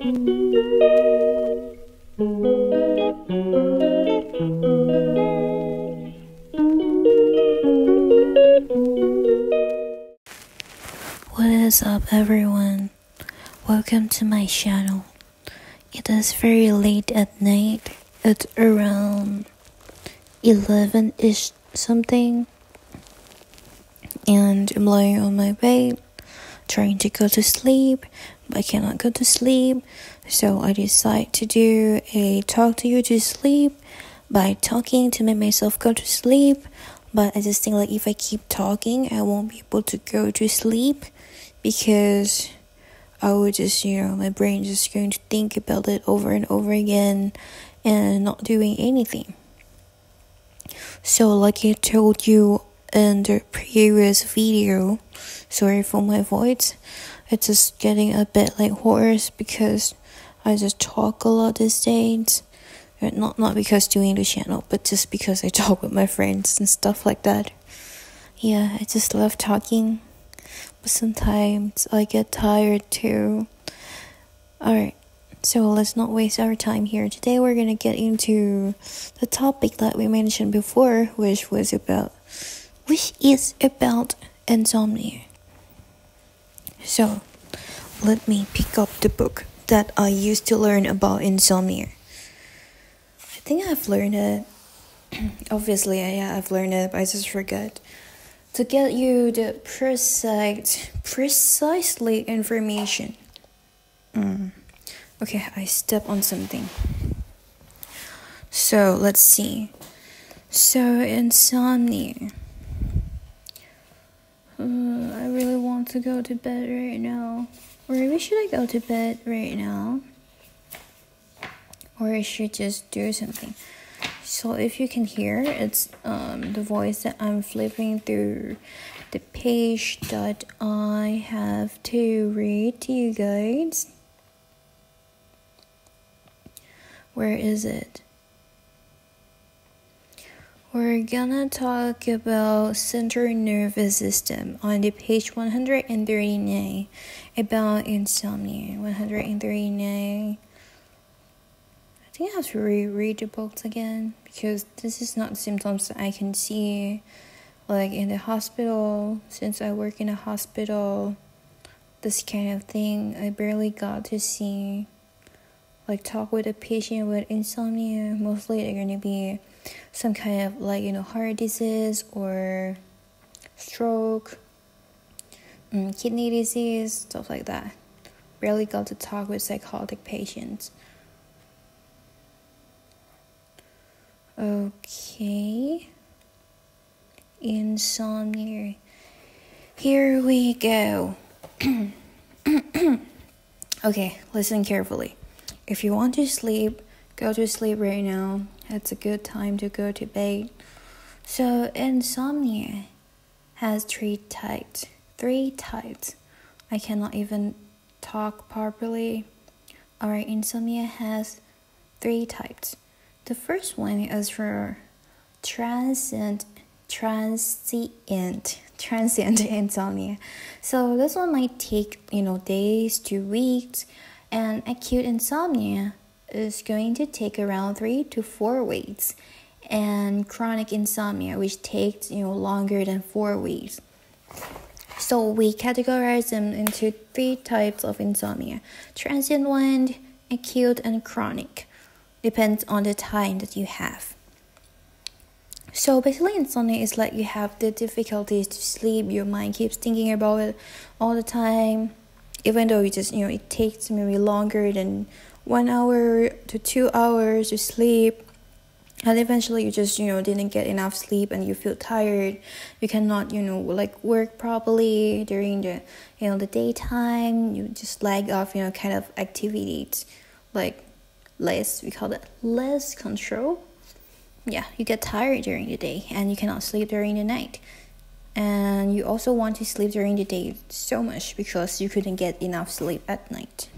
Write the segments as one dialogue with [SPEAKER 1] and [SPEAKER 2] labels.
[SPEAKER 1] What is up, everyone? Welcome to my channel. It is very late at night. It's around 11-ish something, and I'm lying on my bed trying to go to sleep, but I cannot go to sleep. So I decide to do a talk to you to sleep by talking to make myself go to sleep. But I just think like if I keep talking, I won't be able to go to sleep because I would just, my brain just going to think about it over and over again and not doing anything. So like I told you in the previous video, sorry for my voice, it's just getting a bit like hoarse because I just talk a lot these days. Not because doing the channel, but just because I talk with my friends and stuff like that. Yeah, I just love talking, but sometimes I get tired too. Alright, so let's not waste our time here. Today we're gonna get into the topic that we mentioned before, which is about insomnia. So, let me pick up the book that I used to learn about insomnia. I think I've learned it. Obviously, I've learned it, but I just forgot. To get you the precisely information. Okay, I step on something. So, let's see. So, insomnia. I really want to go to bed right now. Or maybe should I go to bed right now? Or I should just do something. So if you can hear, it's the voice that I'm flipping through the page that I have to read to you guys. Where is it? We're gonna talk about central nervous system on the page 139 about insomnia. 139. I think I have to reread the books again because this is not symptoms that I can see like in the hospital. Since I work in a hospital, this kind of thing I barely got to see. Like talk with a patient with insomnia. Mostly they're gonna be some kind of like heart disease or stroke, kidney disease, stuff like that. Barely got to talk with psychotic patients. Okay, insomnia. Here we go. Okay, listen carefully. If you want to sleep, go to sleep right now. It's a good time to go to bed. So, insomnia has three types. I cannot even talk properly. Alright, insomnia has 3 types. The first one is for transient insomnia. So this one might take, days to weeks, and acute insomnia is going to take around 3 to 4 weeks, and chronic insomnia, which takes, longer than 4 weeks. So we categorize them into 3 types of insomnia: transient one, acute, and chronic. Depends on the time that you have. So basically insomnia is like you have the difficulties to sleep. Your mind keeps thinking about it all the time, even though it takes maybe longer than 1 hour to 2 hours to sleep. And eventually you just, didn't get enough sleep and you feel tired. You cannot, work properly during the, the daytime. You just lag off, kind of activities like we call it less control. Yeah, you get tired during the day and you cannot sleep during the night. And you also want to sleep during the day so much because you couldn't get enough sleep at night.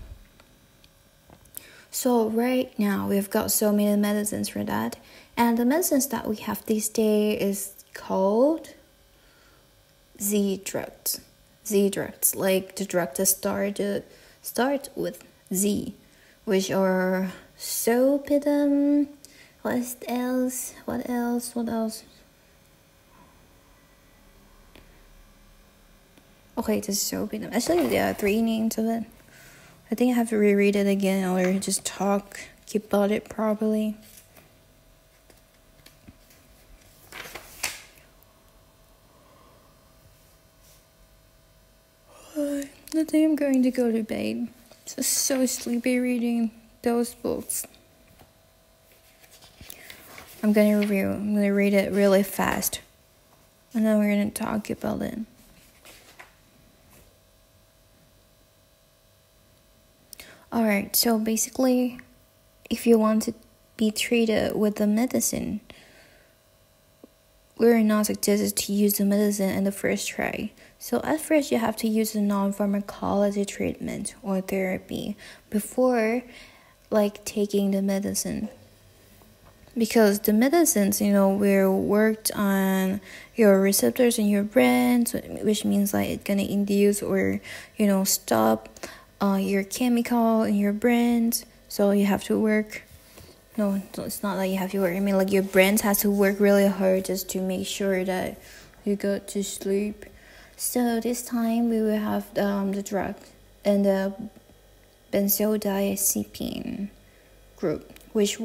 [SPEAKER 1] So right now we've got so many medicines for that. And the medicines that we have these days is called Z drugs. Like the drug that start with Z. which are sopidum. What else? What else? What else? Okay, this is sopidum. Actually, there are 3 names of it. I think I have to reread it again or just keep about it properly. I think I'm going to go to bed. It's so sleepy reading those books. I'm gonna read it really fast, and then we're gonna talk about it. Alright, so basically, if you want to be treated with the medicine, we're not suggested to use the medicine in the first try. So at first, you have to use a non-pharmacology treatment or therapy before taking the medicine. Because the medicines, will worked on your receptors in your brain, which means it's gonna induce or, stop your chemical in your brain. So you have to work. No, it's not like you have to work. I mean, your brain has to work really hard just to make sure that you go to sleep. So this time we will have the drug and the benzodiazepine group, which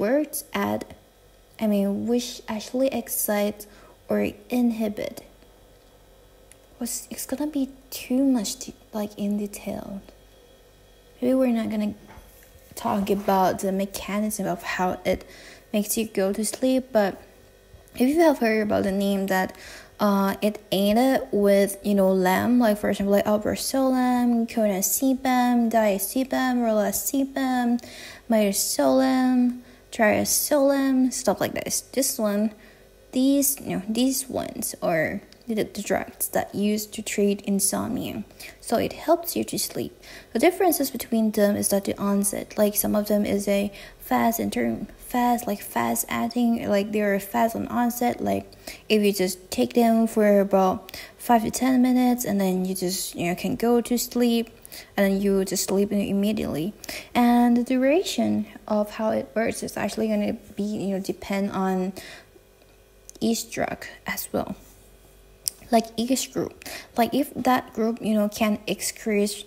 [SPEAKER 1] actually excites or inhibit. It's gonna be too much in detail. Maybe we're not gonna talk about the mechanism of how it makes you go to sleep, but if you have heard about the name that it ended with LAM, for example alprazolam, clonazepam, diazepam, rolacepam, midazolam, triazolam, stuff like this. These ones are the drugs that used to treat insomnia, so it helps you to sleep. The differences between them is that the onset, some of them is a fast acting, they're fast on onset, if you just take them for about 5 to 10 minutes and then you just can go to sleep and then you just sleep immediately. And the duration of how it works is actually going to be depend on each drug as well. Each group, if that group can excrete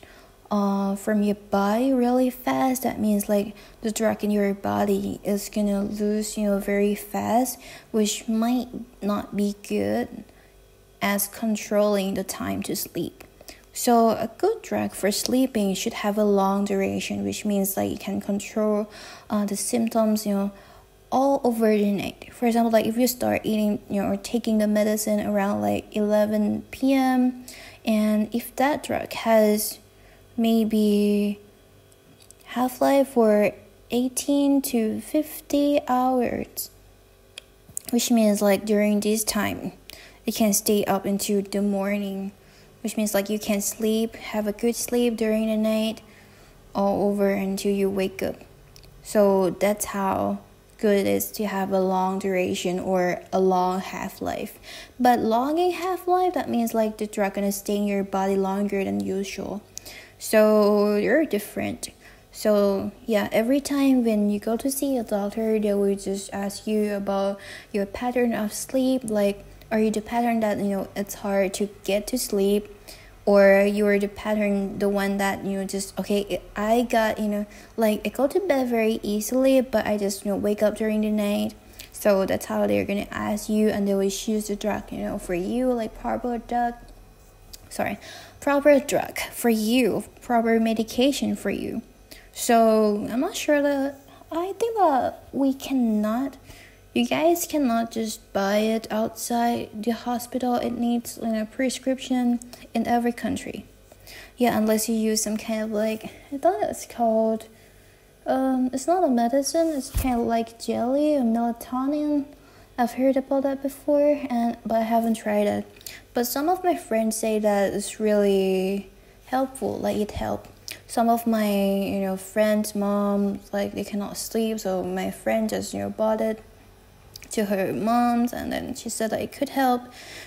[SPEAKER 1] from your body really fast, that means the drug in your body is gonna lose very fast, which might not be good as controlling the time to sleep. So a good drug for sleeping should have a long duration, which means you can control the symptoms all over the night. For example, if you start eating or taking the medicine around 11 p.m. and if that drug has maybe half-life for 18 to 50 hours, which means during this time it can stay up into the morning, which means you can have a good sleep during the night all over until you wake up. So that's how good it is to have a long duration or a long half-life. But long half-life, that means the drug gonna stay in your body longer than usual. So they're different. So yeah, every time when you go to see a doctor, they will just ask you about your pattern of sleep. Are you the pattern that it's hard to get to sleep, or you're the pattern, the one that just I got I go to bed very easily, but I just wake up during the night. So that's how they're gonna ask you, and they will choose the drug for you, proper drug for you, proper medication for you. So I'm not sure that I think that you guys cannot just buy it outside the hospital. It needs a prescription in every country. Yeah, unless you use some kind of I thought it's called, it's not a medicine, it's kind of jelly or melatonin. I've heard about that before, but I haven't tried it. But some of my friends say that it's really helpful, it helped. Some of my, friends' moms, they cannot sleep, so my friend just, bought it to her mom's, and then she said that it could help.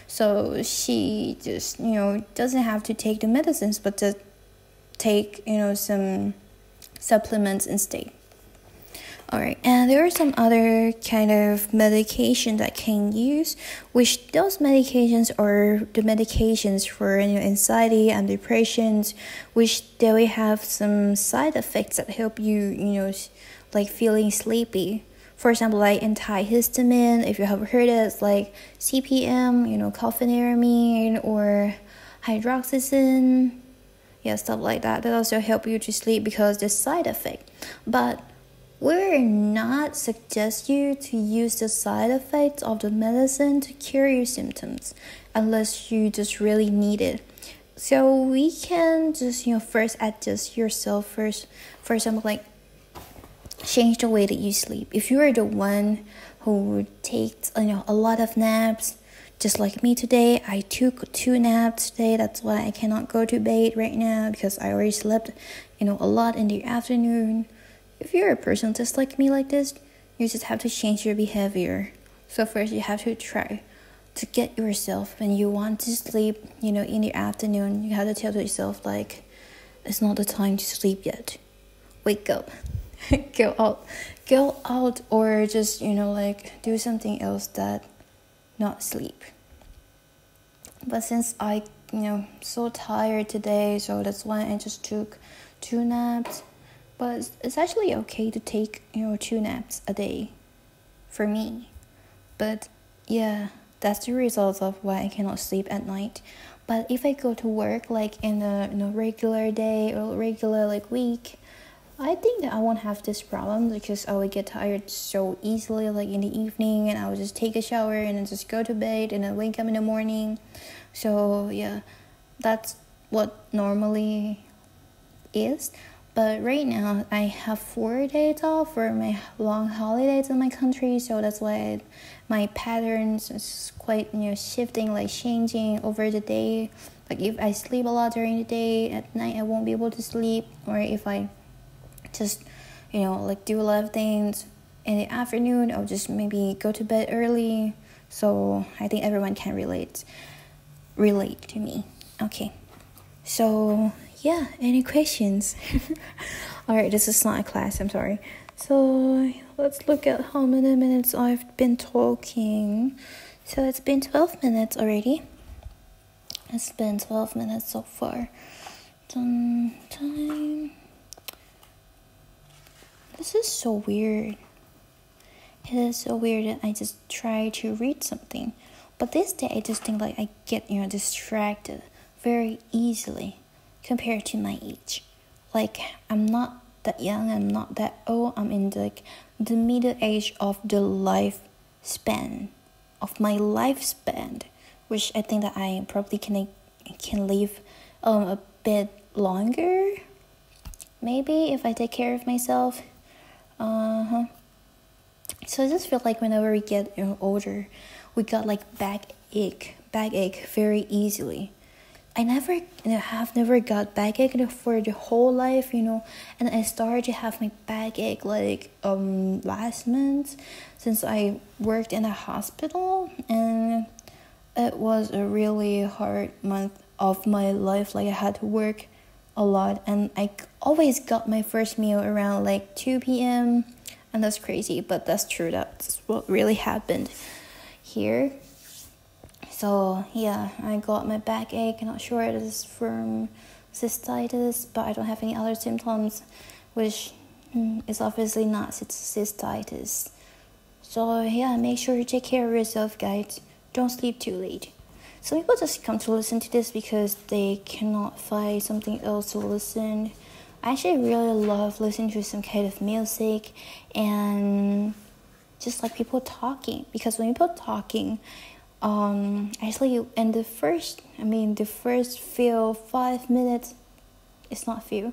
[SPEAKER 1] So she just, doesn't have to take the medicines, but just take, some supplements instead. Alright, and there are some other kind of medication that can use, which those medications are the medications for anxiety and depressions, which they will have some side effects that help you, like feeling sleepy. For example, like antihistamine, if you have heard it, it's like CPM, cofeneramine or hydroxyzine, stuff like that. That also help you to sleep because the side effect. But we're not suggest you to use the side effects of the medicine to cure your symptoms unless you just really need it. So we can just first adjust yourself first. For example, like change the way that you sleep. If you are the one who takes a lot of naps, just like me today, I took 2 naps today. That's why I cannot go to bed right now because I already slept a lot in the afternoon. If you're a person just like me like this, you just have to change your behavior. So first you have to try to get yourself when you want to sleep, in the afternoon, you have to tell yourself like, it's not the time to sleep yet. Wake up. Go out or just, like do something else that not sleep. But since I, so tired today, so that's why I just took 2 naps. But it's actually okay to take, 2 naps a day for me. But yeah, that's the result of why I cannot sleep at night. But if I go to work like in a regular day or regular like week, I think that I won't have this problem because I would get tired so easily like in the evening, and I would just take a shower and then just go to bed and then wake up in the morning. So yeah, that's what normally is. But right now, I have 4 days off for my long holidays in my country, so that's why my patterns is quite, shifting, like changing over the day. Like if I sleep a lot during the day, at night I won't be able to sleep. Or if I just, like do a lot of things in the afternoon, I'll just maybe go to bed early. So I think everyone can relate to me. Okay, so yeah, any questions? Alright, this is not a class, I'm sorry. So let's look at how many minutes I've been talking. So it's been 12 minutes already. It's been 12 minutes so far. Time. This is so weird. It is so weird that I just try to read something. But this day I just think like I get, distracted very easily compared to my age. Like I'm not that young, I'm not that old, I'm in the middle age of the lifespan, which I think that I probably can live a bit longer, maybe if I take care of myself. So I just feel like whenever we get older, we got like backache very easily. I have never got backache for the whole life, and I started to have my backache like last month, since I worked in a hospital, and it was a really hard month of my life. Like I had to work a lot, and I always got my first meal around like 2 p.m. and that's crazy, but that's true. That's what really happened here. So yeah, I got my backache. Not sure it is from cystitis, but I don't have any other symptoms, which is obviously not cystitis. So yeah, make sure you take care of yourself, guys. Don't sleep too late. Some people just come to listen to this because they cannot find something else to listen. I actually really love listening to some kind of music and just like people talking, because when people talking, actually in the first few 5 minutes, it's not few.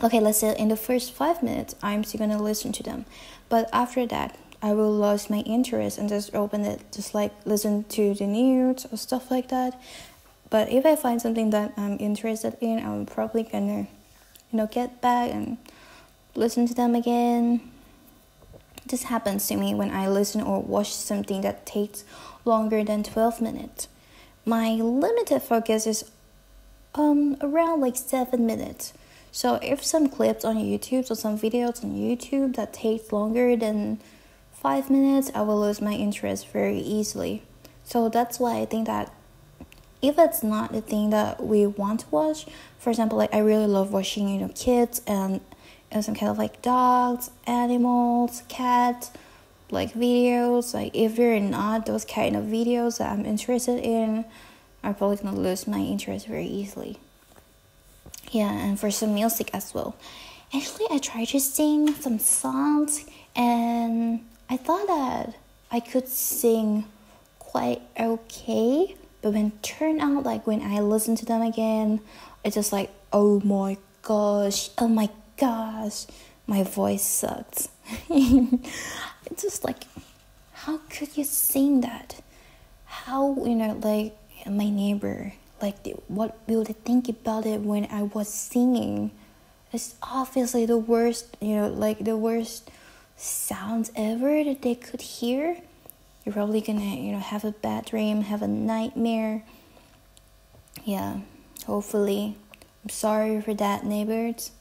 [SPEAKER 1] Okay, let's say in the first 5 minutes, I'm still gonna listen to them, but after that, I will lose my interest and just open it, just like listen to the news or stuff like that. But if I find something that I'm interested in, I'm probably gonna, get back and listen to them again. This happens to me when I listen or watch something that takes longer than 12 minutes. My limited focus is around like 7 minutes. So if some clips on YouTube or some videos on YouTube that takes longer than 5 minutes, I will lose my interest very easily. So that's why I think that if it's not the thing that we want to watch, for example, like I really love watching, kids and some kind of like dogs, animals, cats, like videos. Like if they're not those kind of videos that I'm interested in, I'm probably gonna lose my interest very easily. Yeah, and for some music as well. Actually, I tried to sing some songs, and I thought that I could sing quite okay, but when it turned out, like when I listened to them again, it's just like, oh my gosh, my voice sucks. It's just like, how could you sing that? How, like my neighbor, like what will they think about it when I was singing? It's obviously the worst, like the worst sounds ever that they could hear. You're probably gonna, have a bad dream, have a nightmare. Yeah, hopefully. I'm sorry for that, neighbors.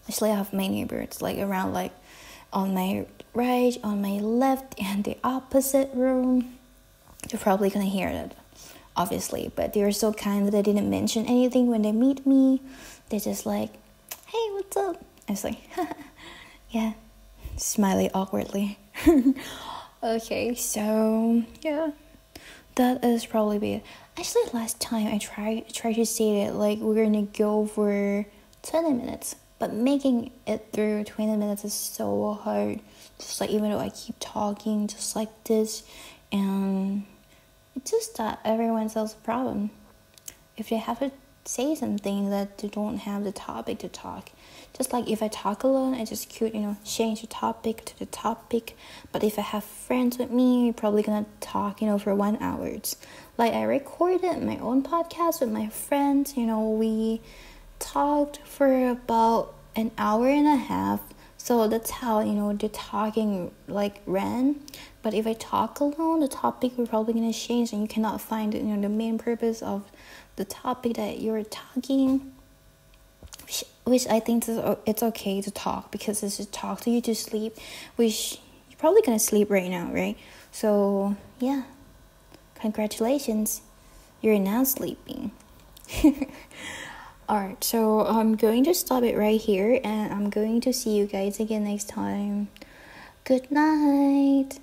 [SPEAKER 1] Actually, I have my neighbors like around, like on my right, on my left, and the opposite room. You're probably gonna hear that, obviously. But they're so kind that they didn't mention anything when they meet me. They're just like, hey, what's up? I was like, yeah, smiling awkwardly. Okay, so yeah, that is probably it. Actually, last time I tried to say that like we're gonna go for 20 minutes, but making it through 20 minutes is so hard. Just like even though I keep talking just like this, and it's just that everyone has a problem. If they have to say something that they don't have the topic to talk. Just like if I talk alone, I just could, change the topic to the topic. But if I have friends with me, we're probably gonna talk, for 1 hour. Like I recorded my own podcast with my friends. We talked for about an hour and a half. So that's how, the talking like ran. But if I talk alone, the topic we're probably gonna change, and you cannot find, the main purpose of the topic that you're talking. Which I think it's okay to talk, because it's to talk to you to sleep, which you're probably gonna sleep right now, right? So yeah, congratulations, you're now sleeping. Alright, so I'm going to stop it right here, and I'm going to see you guys again next time. Good night.